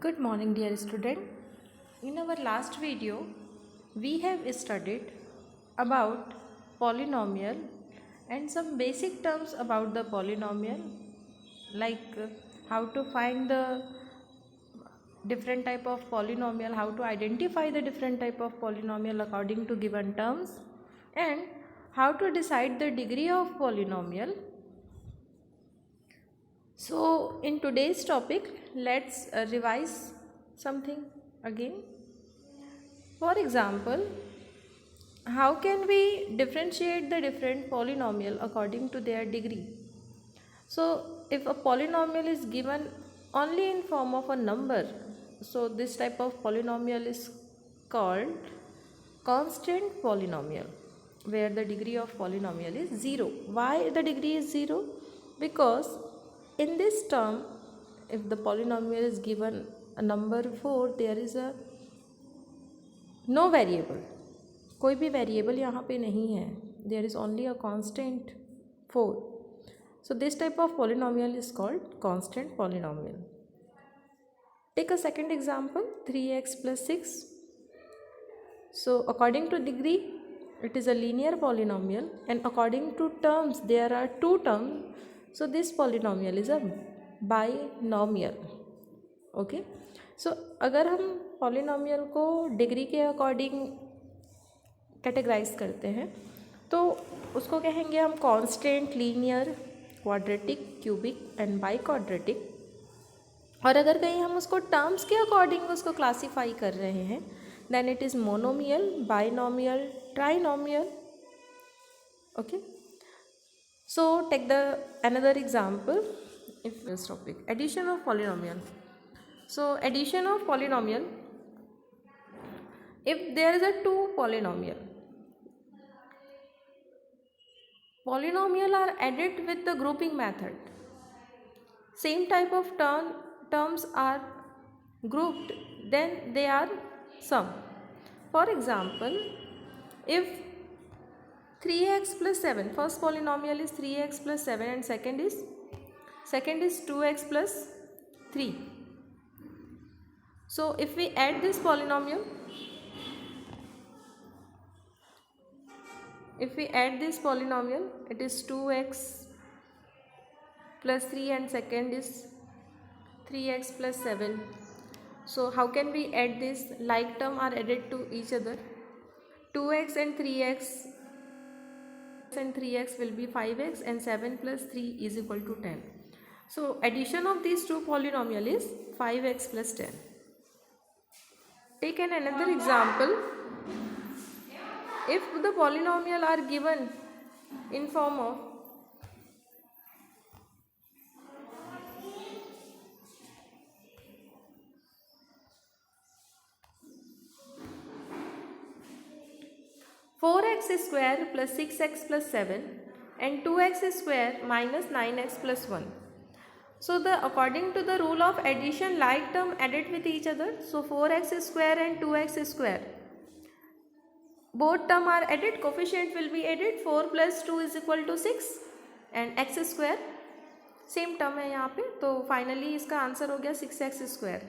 Good morning, dear student. In our last video, we have studied about polynomial and some basic terms about the polynomial, like how to find the different type of polynomial, how to identify the different type of polynomial according to given terms, and how to decide the degree of polynomial. So, in today's topic, let's revise something again. For example, how can we differentiate the different polynomial according to their degree? So, if a polynomial is given only in form of a number, so this type of polynomial is called constant polynomial, where the degree of polynomial is 0. Why the degree is 0? Because in this term, if the polynomial is given a number 4, there is a no variable, कोई भी variable यहाँ पे नहीं है, there is only a constant 4. So this type of polynomial is called constant polynomial. Take a second example, 3x plus 6. So according to degree, it is a linear polynomial, and according to terms, there are two terms. So this polynomial is a binomial. Okay. So अगर हम polynomial को degree के according categorise करते हैं तो उसको कहेंगे हम constant, linear, quadratic, cubic and by quadratic. और अगर कहीं हम उसको टर्म्स के अकॉर्डिंग उसको क्लासीफाई कर रहे हैं then it is monomial, binomial, trinomial. Okay. So take the another example. If this topic addition of polynomial. So addition of polynomial, if there is a two polynomial are added with the grouping method, same type of terms are grouped, then they are sum. For example, if 3x plus 7, first polynomial is 3x plus 7 and second is 2x plus 3. So if we add this polynomial, it is 2x plus 3 and second is 3x plus 7. So how can we add this? Like term are added to each other. 2x and 3x will be 5x, and 7 plus 3 is equal to 10. So addition of these two polynomial is 5x plus 10. Take another example. If the polynomial are given in form of 4x square plus 6x plus 7 and 2x square minus 9x plus 1. So according to the rule of addition, like term added with each other. So 4x square and 2x square, both term are added, coefficient will be added. 4 plus 2 is equal to 6 and x square same term है यहाँ पे, तो finally इसका answer हो गया 6x square.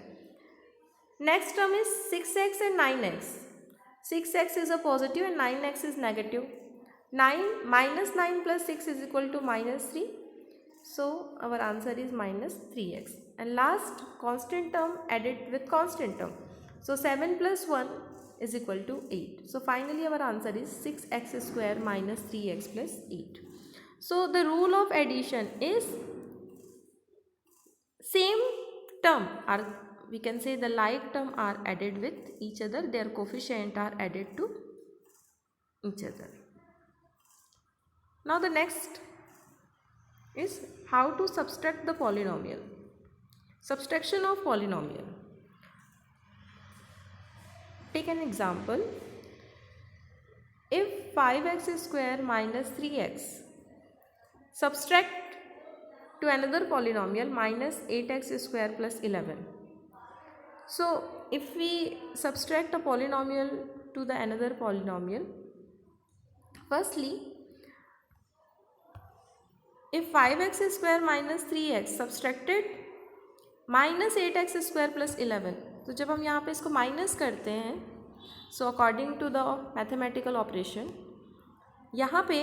Next term is 6x and 9x. 6x is a positive and 9x is negative. 9 minus 9 plus 6 is equal to minus 3. So our answer is minus 3x. And last, constant term added with constant term. So 7 plus 1 is equal to 8. So finally our answer is 6x square minus 3x plus 8. So the rule of addition is same term, or we can say the like term are added with each other, their coefficient are added to each other. Now the next is how to subtract the polynomial. Subtraction of polynomial. Take an example. If 5x square minus 3x subtract to another polynomial minus 8x square plus 11. So if we subtract a polynomial to the another polynomial, firstly, if 5x square minus 3x subtracted minus 8x² plus 11। तो जब हम यहाँ पे इसको minus करते हैं, so according to the mathematical operation, यहाँ पे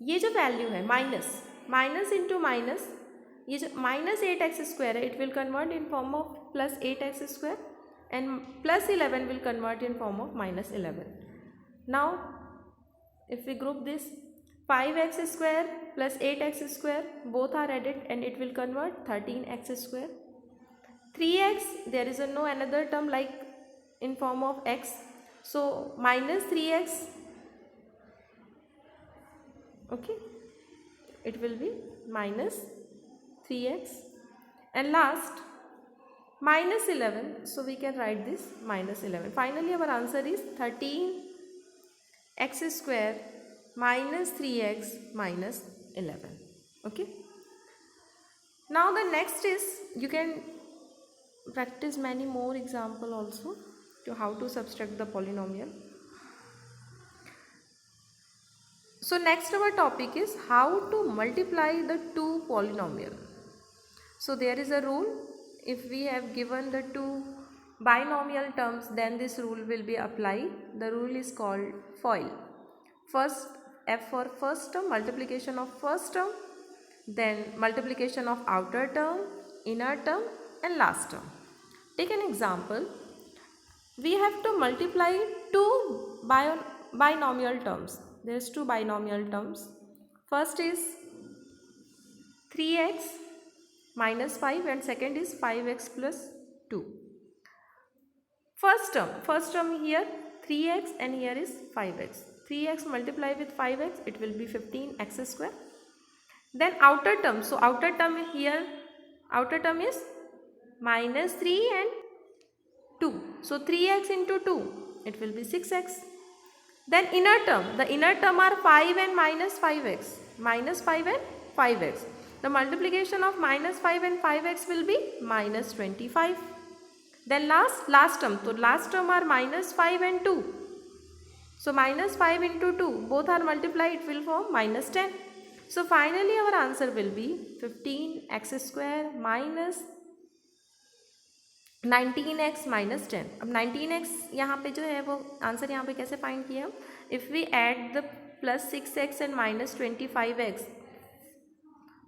ये जो वैल्यू है माइनस इंटू माइनस, ये जो माइनस 8x² है, it will convert in form of plus 8x² and plus 11 will convert in form of minus 11. Now if we group this, 5x² plus 8x² both are added and it will convert 13x². 3x, there is no another term like in form of x, so minus 3x, okay, it will be minus 3x, and last minus 11, so we can write this minus 11. Finally our answer is 13x² minus 3x minus 11. Okay, now the next is, you can practice many more example also to how to subtract the polynomial. So next our topic is how to multiply the two polynomial. So there is a rule, if we have given the two binomial terms, then this rule will be applied. The rule is called FOIL. First, F for first term, multiplication of first term, then multiplication of outer term, inner term and last term. Take an example. We have to multiply two binomial terms. There is two binomial terms. First is 3x minus 5 and second is 5x plus 2. First term here 3x and here is 5x. 3x multiply with 5x, it will be 15x². Then outer term, so outer term here, outer term is minus 3 and 2. So 3x into 2, it will be 6x. Then inner term, the inner term are 5 and minus 5x. Minus 5 and 5x. The multiplication of minus 5 and 5x will be minus 25. Then last term, so last term are minus 5 and 2. So minus 5 into 2, both are multiplied, it will form minus 10. So finally our answer will be 15x² minus 19x minus 10. अब 19x यहाँ पे जो है वो answer यहाँ पे कैसे find किया हम? If we add the plus 6x and minus 25x,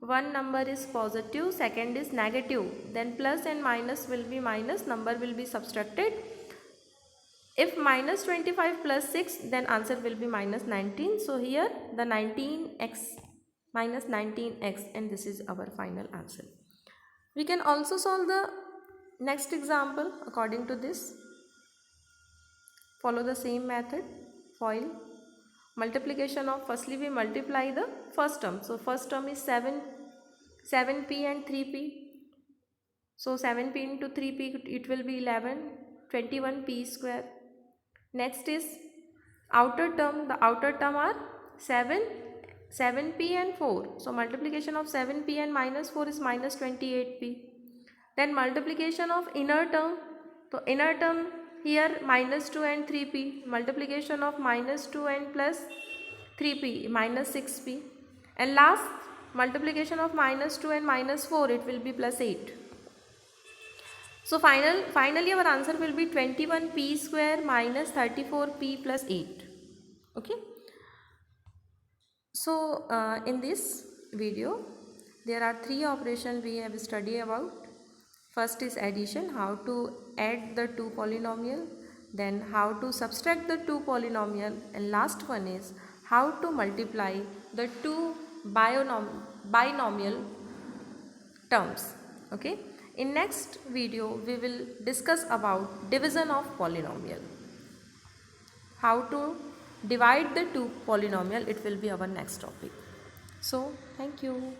one number is positive, second is negative, then plus and minus will be minus, number will be subtracted. If minus 25 plus 6, then answer will be minus 19. So here the 19x minus 19x, and this is our final answer. We can also solve the next example according to this. Follow the same method, FOIL. Multiplication of, firstly we multiply the first term. So first term is 7p and 3p. So 7p into 3p, it will be 21p². Next is outer term. The outer term are 7p and 4. So multiplication of 7p and minus 4 is minus 28p. Then multiplication of inner term. So inner term here minus 2 and 3p. Multiplication of minus 2 and plus 3p, minus 6p. And last multiplication of minus 2 and minus 4, it will be plus 8. So finally our answer will be 21p² minus 34p plus 8. Okay. So in this video there are three operations we have studied about. First is addition, how to add the two polynomial, then how to subtract the two polynomial, and last one is how to multiply the two binomial terms. Okay. In next video we will discuss about division of polynomial. How to divide the two polynomial, it will be our next topic. So thank you.